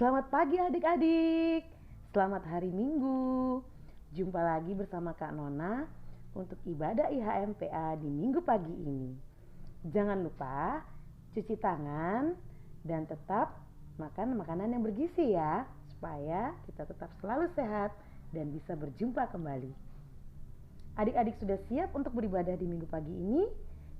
Selamat pagi adik-adik, selamat hari Minggu. Jumpa lagi bersama Kak Nona untuk ibadah IHMPA di Minggu pagi ini. Jangan lupa cuci tangan dan tetap makan makanan yang bergizi ya, supaya kita tetap selalu sehat dan bisa berjumpa kembali. Adik-adik sudah siap untuk beribadah di Minggu pagi ini?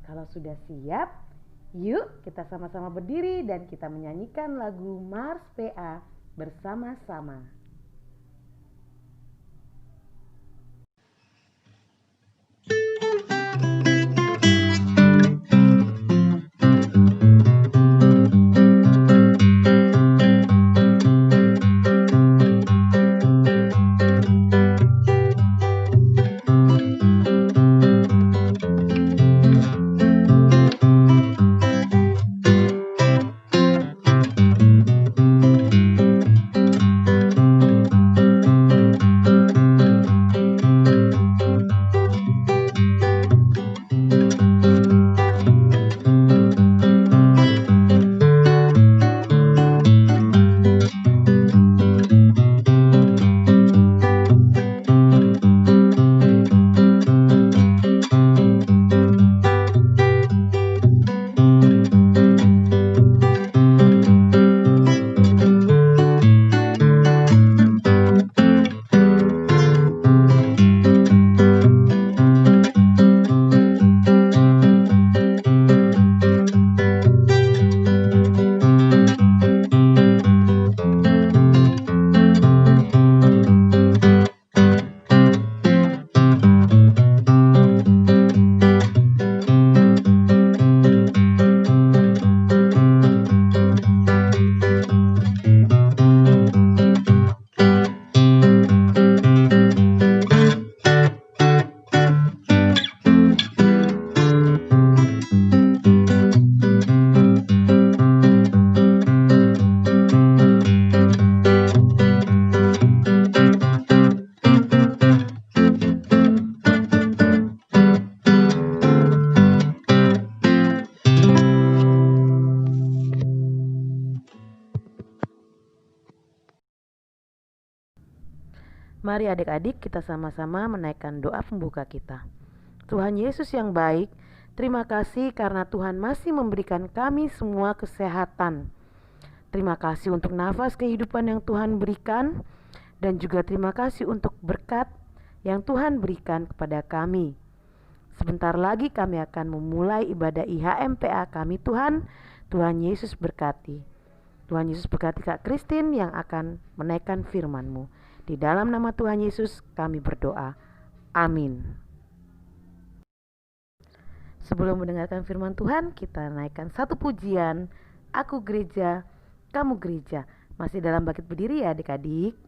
Kalau sudah siap, yuk kita sama-sama berdiri dan kita menyanyikan lagu Mars PA bersama-sama. Mari adik-adik kita sama-sama menaikkan doa pembuka kita. Tuhan Yesus yang baik, terima kasih karena Tuhan masih memberikan kami semua kesehatan. Terima kasih untuk nafas kehidupan yang Tuhan berikan, dan juga terima kasih untuk berkat yang Tuhan berikan kepada kami. Sebentar lagi kami akan memulai ibadah IHMPA kami Tuhan. Tuhan Yesus berkati. Tuhan Yesus berkati Kak Christine yang akan menaikkan firman-Mu. Di dalam nama Tuhan Yesus kami berdoa. Amin. Sebelum mendengarkan firman Tuhan, kita naikkan satu pujian. Aku gereja, kamu gereja. Masih dalam bangkit berdiri ya adik-adik.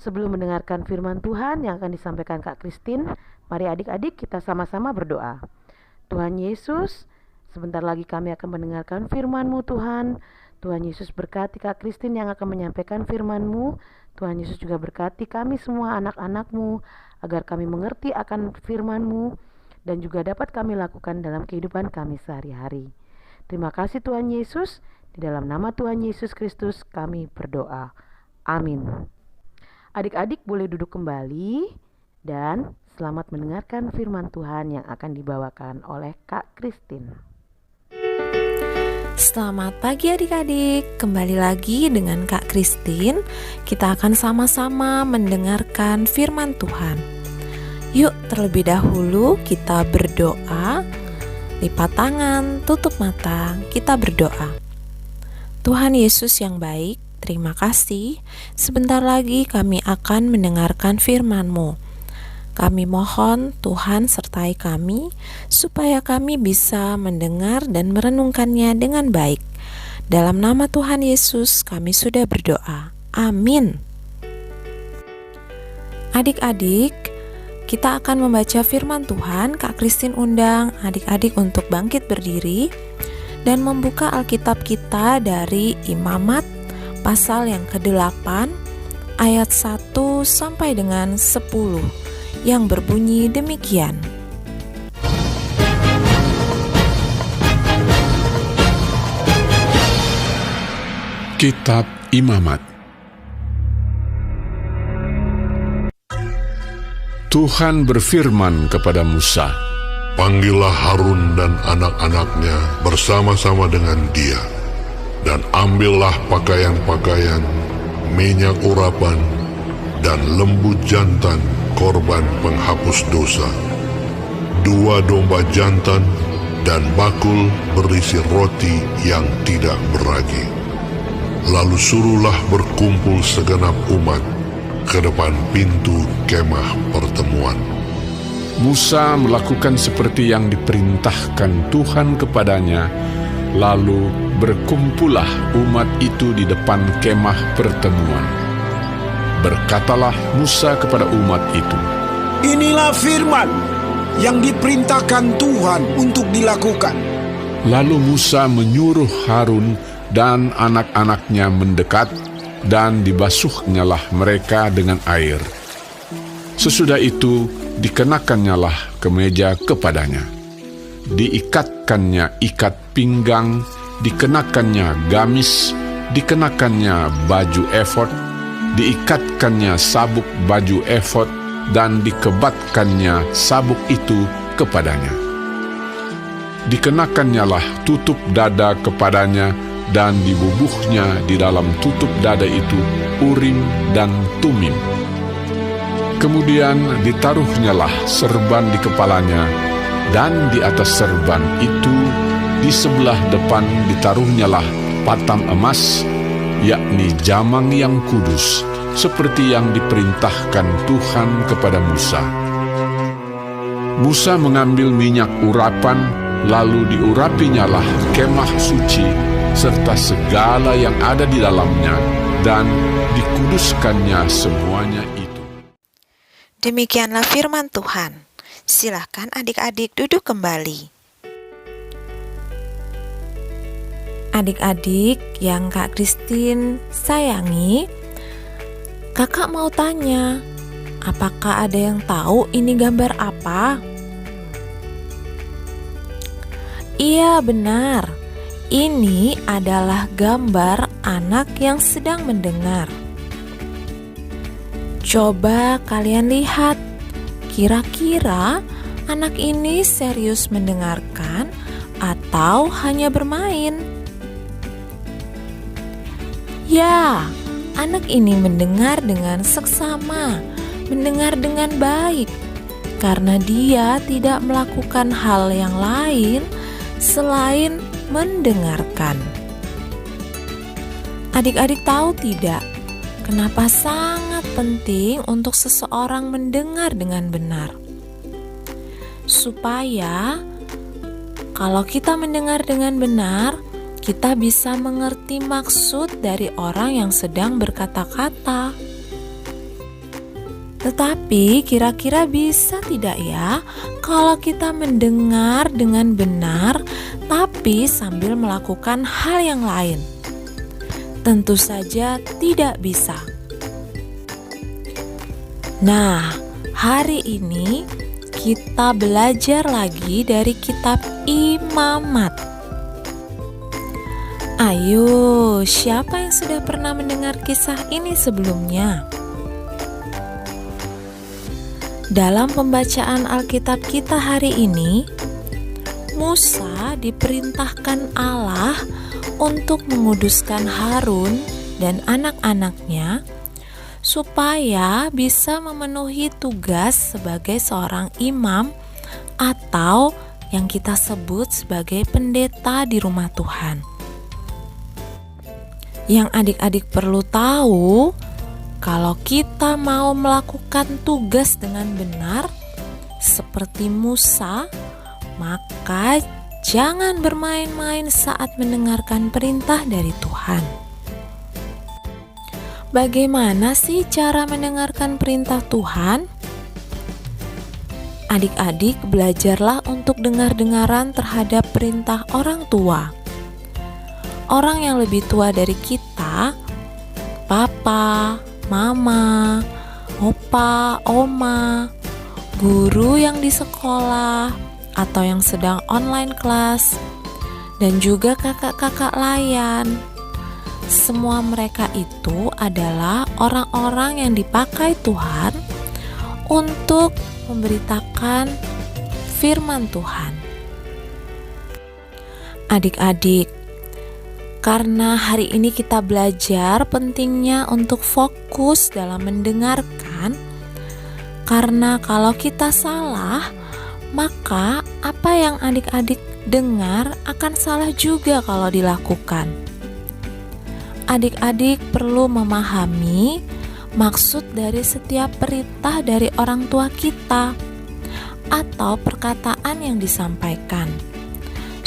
Sebelum mendengarkan firman Tuhan yang akan disampaikan Kak Christine, mari adik-adik kita sama-sama berdoa. Tuhan Yesus, sebentar lagi kami akan mendengarkan firman-Mu Tuhan. Tuhan Yesus berkati Kak Christine yang akan menyampaikan firman-Mu. Tuhan Yesus juga berkati kami semua anak-anak-Mu, agar kami mengerti akan firman-Mu dan juga dapat kami lakukan dalam kehidupan kami sehari-hari. Terima kasih Tuhan Yesus. Di dalam nama Tuhan Yesus Kristus kami berdoa. Amin. Adik-adik boleh duduk kembali dan selamat mendengarkan firman Tuhan yang akan dibawakan oleh Kak Christine. Selamat pagi adik-adik, kembali lagi dengan Kak Christine. Kita akan sama-sama mendengarkan firman Tuhan. Yuk terlebih dahulu kita berdoa. Lipat tangan, tutup mata, kita berdoa. Tuhan Yesus yang baik, terima kasih. Sebentar lagi kami akan mendengarkan firman-Mu. Kami mohon Tuhan sertai kami, supaya kami bisa mendengar dan merenungkannya dengan baik. Dalam nama Tuhan Yesus kami sudah berdoa. Amin. Adik-adik, kita akan membaca firman Tuhan. Kak Christine undang adik-adik untuk bangkit berdiri dan membuka Alkitab kita dari Imamat pasal yang ke-8 ayat 1 sampai dengan 10 yang berbunyi demikian. Kitab Imamat. Tuhan berfirman kepada Musa, "Panggillah Harun dan anak-anaknya bersama-sama dengan dia, dan ambillah pakaian-pakaian, minyak urapan, dan lembu jantan korban penghapus dosa, 2 domba jantan, dan bakul berisi roti yang tidak beragi. Lalu suruhlah berkumpul segenap umat ke depan pintu kemah pertemuan." Musa melakukan seperti yang diperintahkan Tuhan kepadanya, lalu berkumpullah umat itu di depan kemah pertemuan. Berkatalah Musa kepada umat itu, "Inilah firman yang diperintahkan Tuhan untuk dilakukan." Lalu Musa menyuruh Harun dan anak-anaknya mendekat, dan dibasuhnyalah mereka dengan air. Sesudah itu dikenakannya kemeja kepadanya, diikatkannya ikat pinggang, dikenakannya gamis, dikenakannya baju efod, diikatkannya sabuk baju efod, dan dikebatkannya sabuk itu kepadanya. Dikenakannya tutup dada kepadanya, dan dibubuhnya di dalam tutup dada itu Urim dan Tumim. Kemudian ditaruhnyalah serban di kepalanya, dan di atas serban itu di sebelah depan ditaruhnyalah patang emas, yakni jamang yang kudus, seperti yang diperintahkan Tuhan kepada Musa. Musa mengambil minyak urapan, lalu diurapinyalah kemah suci, serta segala yang ada di dalamnya, dan dikuduskannya semuanya itu. Demikianlah firman Tuhan. Silakan adik-adik duduk kembali. Adik-adik yang Kak Christine sayangi, kakak mau tanya, apakah ada yang tahu ini gambar apa? Iya, benar. Ini adalah gambar anak yang sedang mendengar. Coba kalian lihat, kira-kira anak ini serius mendengarkan atau hanya bermain? Ya, anak ini mendengar dengan seksama, mendengar dengan baik, karena dia tidak melakukan hal yang lain selain mendengarkan. Adik-adik tahu tidak, kenapa sangat penting untuk seseorang mendengar dengan benar? Supaya kalau kita mendengar dengan benar, kita bisa mengerti maksud dari orang yang sedang berkata-kata. Tetapi kira-kira bisa tidak ya kalau kita mendengar dengan benar tapi sambil melakukan hal yang lain? Tentu saja tidak bisa. Nah, hari ini kita belajar lagi dari kitab Imamat. Ayo, siapa yang sudah pernah mendengar kisah ini sebelumnya? Dalam pembacaan Alkitab kita hari ini, Musa diperintahkan Allah untuk menguduskan Harun dan anak-anaknya supaya bisa memenuhi tugas sebagai seorang imam atau yang kita sebut sebagai pendeta di rumah Tuhan. Yang adik-adik perlu tahu, kalau kita mau melakukan tugas dengan benar seperti Musa, maka jangan bermain-main saat mendengarkan perintah dari Tuhan. Bagaimana sih cara mendengarkan perintah Tuhan? Adik-adik, belajarlah untuk dengar-dengaran terhadap perintah orang tua. Orang yang lebih tua dari kita, papa, mama, opa, oma, guru yang di sekolah atau yang sedang online kelas, dan juga kakak-kakak layan. Semua mereka itu adalah orang-orang yang dipakai Tuhan untuk memberitakan firman Tuhan. Adik-adik, karena hari ini kita belajar pentingnya untuk fokus dalam mendengarkan, karena kalau kita salah, maka apa yang adik-adik dengar akan salah juga kalau dilakukan. Adik-adik perlu memahami maksud dari setiap perintah dari orang tua kita atau perkataan yang disampaikan,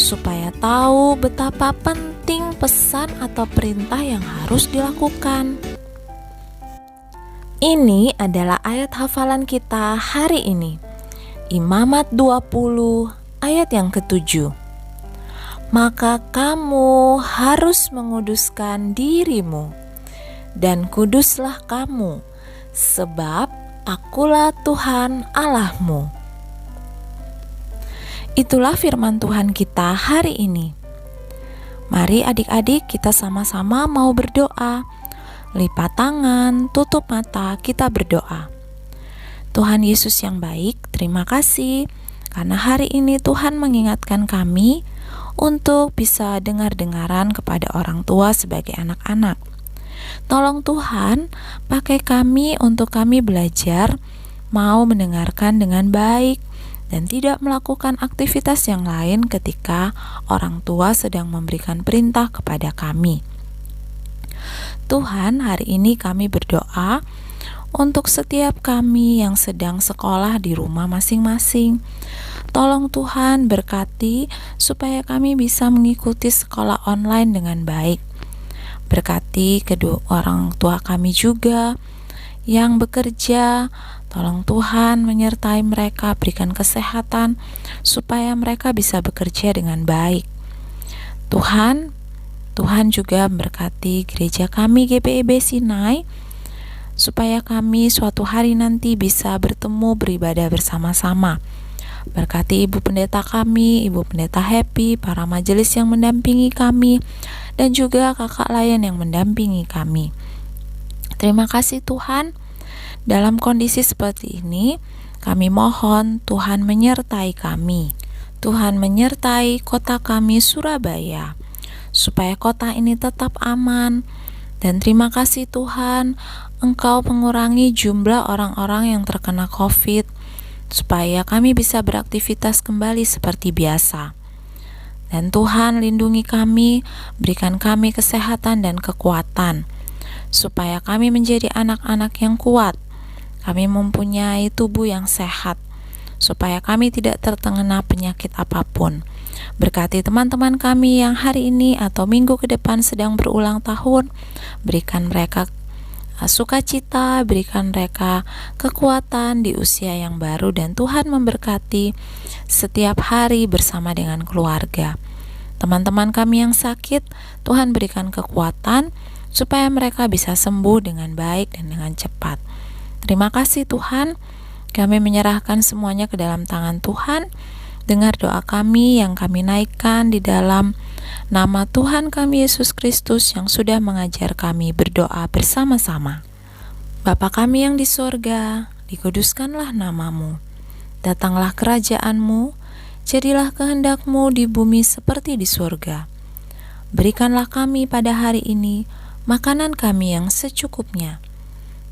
supaya tahu betapa penting pesan atau perintah yang harus dilakukan. Ini adalah ayat hafalan kita hari ini, Imamat 20 ayat yang ke-7. Maka kamu harus menguduskan dirimu, dan kuduslah kamu, sebab akulah Tuhan Allahmu. Itulah firman Tuhan kita hari ini. Mari adik-adik kita sama-sama mau berdoa. Lipat tangan, tutup mata, kita berdoa. Tuhan Yesus yang baik, terima kasih karena hari ini Tuhan mengingatkan kami untuk bisa dengar-dengaran kepada orang tua sebagai anak-anak. Tolong Tuhan, pakai kami untuk kami belajar mau mendengarkan dengan baik dan tidak melakukan aktivitas yang lain ketika orang tua sedang memberikan perintah kepada kami. Tuhan, hari ini kami berdoa untuk setiap kami yang sedang sekolah di rumah masing-masing. Tolong Tuhan berkati supaya kami bisa mengikuti sekolah online dengan baik. Berkati kedua orang tua kami juga yang bekerja. Tolong Tuhan menyertai mereka, berikan kesehatan supaya mereka bisa bekerja dengan baik. Tuhan juga berkati gereja kami GPIB Sinai, supaya kami suatu hari nanti bisa bertemu beribadah bersama-sama. Berkati Ibu Pendeta kami, Ibu Pendeta Happy, para majelis yang mendampingi kami, dan juga kakak layan yang mendampingi kami. Terima kasih Tuhan. Dalam kondisi seperti ini, kami mohon Tuhan menyertai kami. Tuhan menyertai kota kami Surabaya, supaya kota ini tetap aman. Dan terima kasih Tuhan, Engkau mengurangi jumlah orang-orang yang terkena COVID, supaya kami bisa beraktivitas kembali seperti biasa. Dan Tuhan lindungi kami, berikan kami kesehatan dan kekuatan, supaya kami menjadi anak-anak yang kuat. Kami mempunyai tubuh yang sehat, supaya kami tidak terkena penyakit apapun. Berkati teman-teman kami yang hari ini atau minggu ke depan sedang berulang tahun, berikan mereka sukacita, berikan mereka kekuatan di usia yang baru, dan Tuhan memberkati setiap hari bersama dengan keluarga. Teman-teman kami yang sakit, Tuhan berikan kekuatan supaya mereka bisa sembuh dengan baik dan dengan cepat. Terima kasih Tuhan, kami menyerahkan semuanya ke dalam tangan Tuhan. Dengar doa kami yang kami naikkan di dalam nama Tuhan kami Yesus Kristus yang sudah mengajar kami berdoa bersama-sama. Bapa kami yang di sorga, dikuduskanlah namamu. Datanglah kerajaanmu, jadilah kehendak-Mu di bumi seperti di sorga. Berikanlah kami pada hari ini makanan kami yang secukupnya,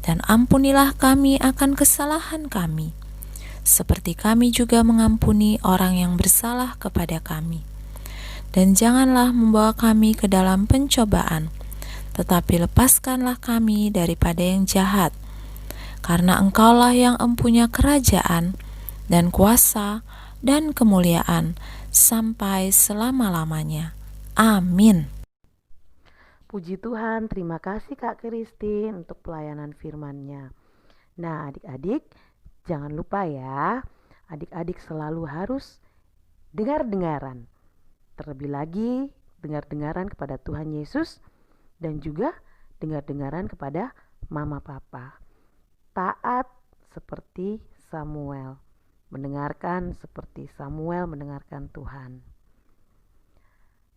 dan ampunilah kami akan kesalahan kami, seperti kami juga mengampuni orang yang bersalah kepada kami. Dan janganlah membawa kami ke dalam pencobaan, tetapi lepaskanlah kami daripada yang jahat. Karena Engkaulah yang empunya kerajaan, dan kuasa, dan kemuliaan, sampai selama-lamanya. Amin. Puji Tuhan, terima kasih Kak Christine untuk pelayanan firman-Nya. Nah adik-adik, jangan lupa ya, adik-adik selalu harus dengar-dengaran. Terlebih lagi dengar-dengaran kepada Tuhan Yesus dan juga dengar-dengaran kepada mama papa. Taat seperti Samuel, mendengarkan seperti Samuel mendengarkan Tuhan.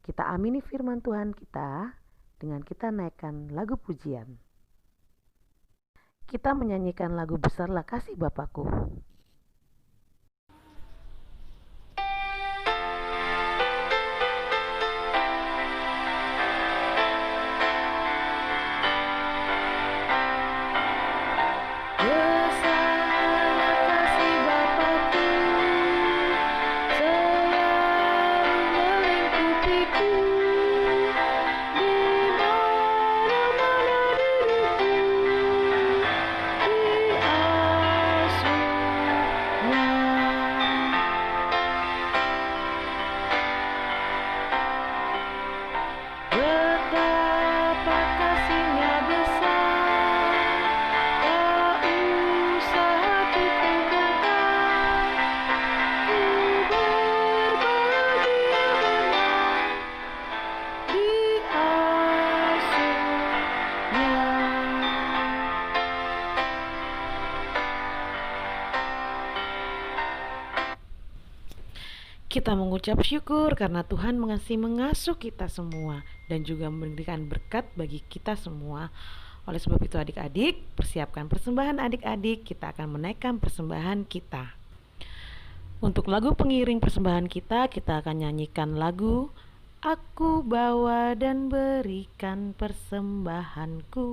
Kita amini firman Tuhan kita dengan kita naikkan lagu pujian. Kita menyanyikan lagu Besarlah Kasih Bapakku. Kita mengucap syukur karena Tuhan mengasuh kita semua dan juga memberikan berkat bagi kita semua. Oleh sebab itu adik-adik, persiapkan persembahan adik-adik, kita akan menaikkan persembahan kita. Untuk lagu pengiring persembahan kita akan nyanyikan lagu Aku Bawa dan Berikan Persembahanku.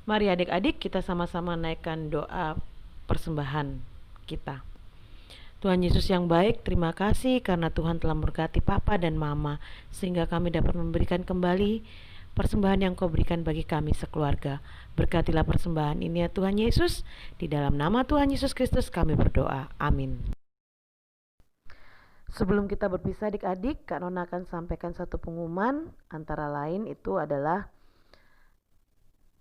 Mari adik-adik kita sama-sama naikkan doa persembahan kita. Tuhan Yesus yang baik, terima kasih karena Tuhan telah memberkati Papa dan Mama sehingga kami dapat memberikan kembali persembahan yang Kau berikan bagi kami sekeluarga. Berkatilah persembahan ini ya Tuhan Yesus, di dalam nama Tuhan Yesus Kristus kami berdoa. Amin. Sebelum kita berpisah adik-adik, Kak Nona akan sampaikan satu pengumuman, antara lain itu adalah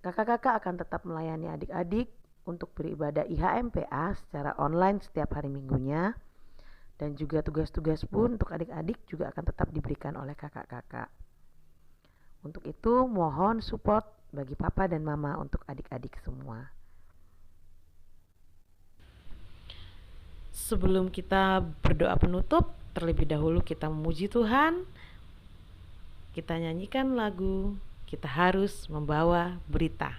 kakak-kakak akan tetap melayani adik-adik untuk beribadah IHMPA secara online setiap hari minggunya, dan juga tugas-tugas pun untuk adik-adik juga akan tetap diberikan oleh kakak-kakak. Untuk itu mohon support bagi Papa dan Mama untuk adik-adik semua. Sebelum kita berdoa penutup, terlebih dahulu kita memuji Tuhan. Kita nyanyikan lagu Kita Harus Membawa Berita.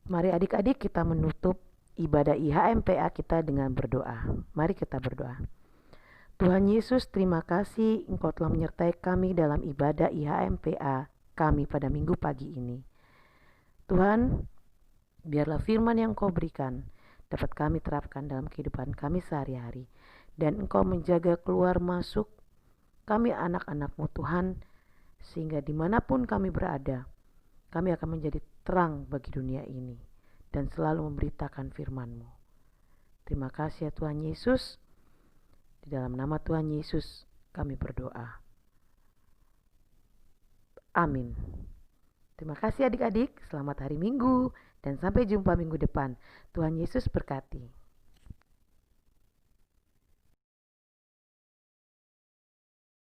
Mari adik-adik kita menutup ibadah IHMPA kita dengan berdoa. Mari kita berdoa. Tuhan Yesus, terima kasih Engkau telah menyertai kami dalam ibadah IHMPA kami pada minggu pagi ini. Tuhan, biarlah firman yang Engkau berikan dapat kami terapkan dalam kehidupan kami sehari-hari. Dan Engkau menjaga keluar masuk kami anak-anak-Mu Tuhan, sehingga dimanapun kami berada, kami akan menjadi terang bagi dunia ini dan selalu memberitakan firman-Mu. Terima kasih ya Tuhan Yesus. Di dalam nama Tuhan Yesus kami berdoa. Amin. Terima kasih adik-adik, selamat hari Minggu dan sampai jumpa minggu depan. Tuhan Yesus berkati.